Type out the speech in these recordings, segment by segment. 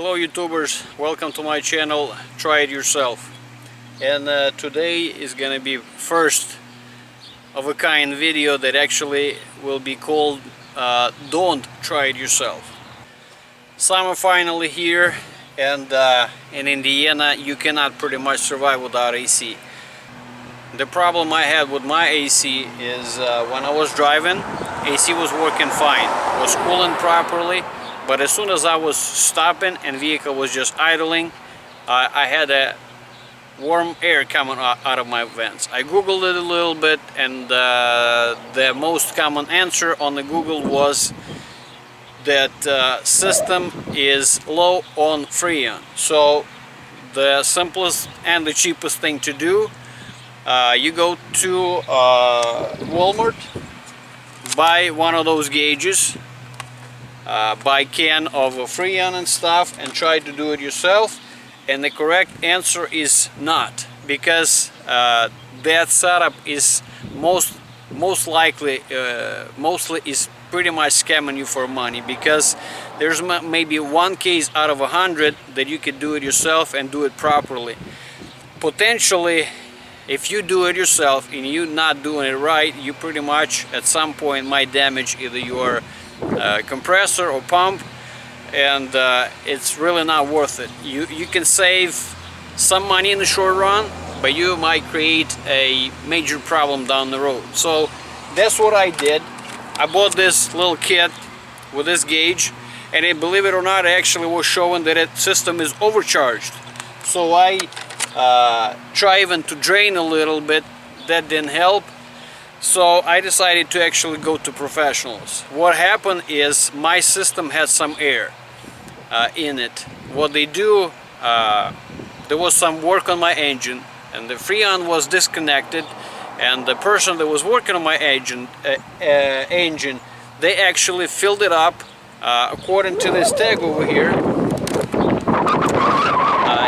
Hello YouTubers, welcome to my channel, Try It Yourself. And today is gonna be first of a kind video that actually will be called Don't Try It Yourself. Summer finally here, and in Indiana you cannot pretty much survive without AC. The problem I had with my AC is when I was driving, AC was working fine, was cooling properly. But as soon as I was stopping and vehicle was just idling, I had a warm air coming out of my vents. I googled it a little bit, and the most common answer on the Google was that system is low on Freon. So the simplest and the cheapest thing to do, you go to Walmart, buy one of those gauges, buy can of Freon and stuff, and try to do it yourself. And the correct answer is not, because that setup is mostly is pretty much scamming you for money, because there's maybe one case out of 100 that you could do it yourself and do it properly. Potentially, if you do it yourself and you're not doing it right, you pretty much at some point might damage either your compressor or pump, and it's really not worth it. You can save some money in the short run, but you might create a major problem down the road. So that's what I did. I bought this little kit with this gauge, and believe it or not, it actually was showing that its system is overcharged. So I tried even to drain a little bit. That didn't help. So I decided to actually go to professionals. What happened is my system had some air in it. What they do, there was some work on my engine, and the Freon was disconnected, and the person that was working on my engine, they actually filled it up according to this tag over here.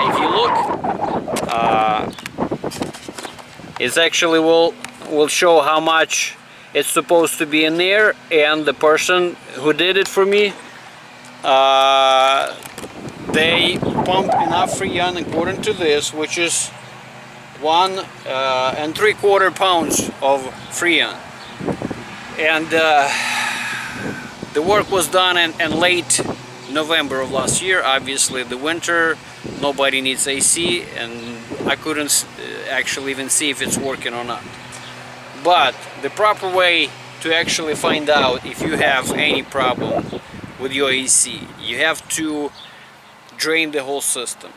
If you look, it's actually will show how much it's supposed to be in there, and the person who did it for me, they pumped enough Freon according to this, which is 1 3/4 pounds of Freon, and the work was done in late November of last year. Obviously the winter, nobody needs AC, and I couldn't actually even see if it's working or not. But the proper way to actually find out if you have any problem with your AC, you have to drain the whole system.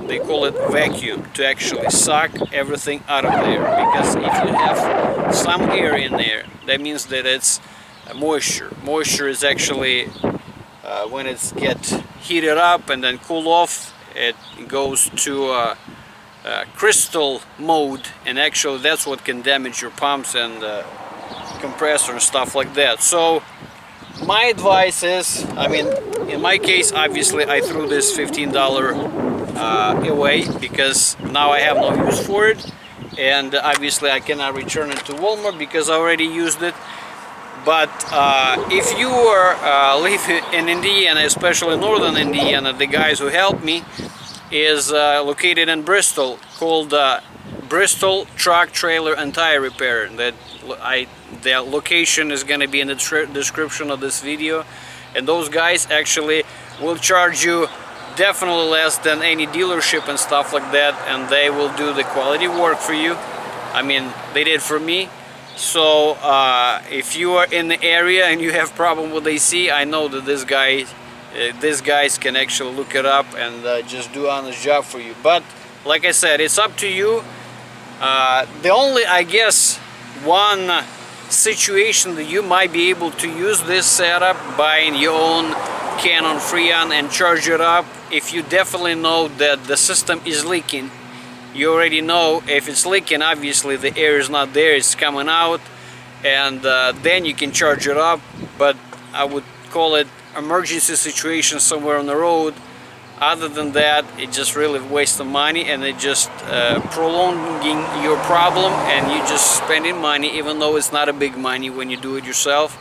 They call it vacuum, to actually suck everything out of there, because if you have some air in there, that means that it's moisture. Moisture is actually when it's get heated up and then cool off, it goes to crystal mode, and actually that's what can damage your pumps and compressor and stuff like that. So my advice is, I mean, in my case, obviously I threw this $15 away, because now I have no use for it, and obviously I cannot return it to Walmart because I already used it. But if you live in Indiana, especially northern Indiana, the guys who helped me is located in Bristol, called Bristol Truck, Trailer and Tire Repair. The location is going to be in the description of this video, and those guys actually will charge you definitely less than any dealership and stuff like that, and they will do the quality work for you. I mean, they did for me. So if you are in the area and you have problem with AC, I know that these guys can actually look it up and just do honest job for you. But like I said, it's up to you. The only, I guess, one situation that you might be able to use this setup, buying your own can of Freon and charge it up, if you definitely know that the system is leaking. You already know if it's leaking, obviously the air is not there, it's coming out, and then you can charge it up. But I would call it emergency situation somewhere on the road. Other than that, it's just really a waste of money, and it just prolonging your problem, and you just spending money, even though it's not a big money when you do it yourself.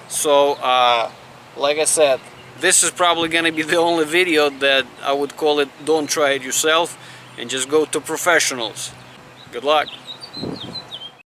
So like I said, this is probably going to be the only video that I would call it don't try it yourself and just go to professionals. Good luck.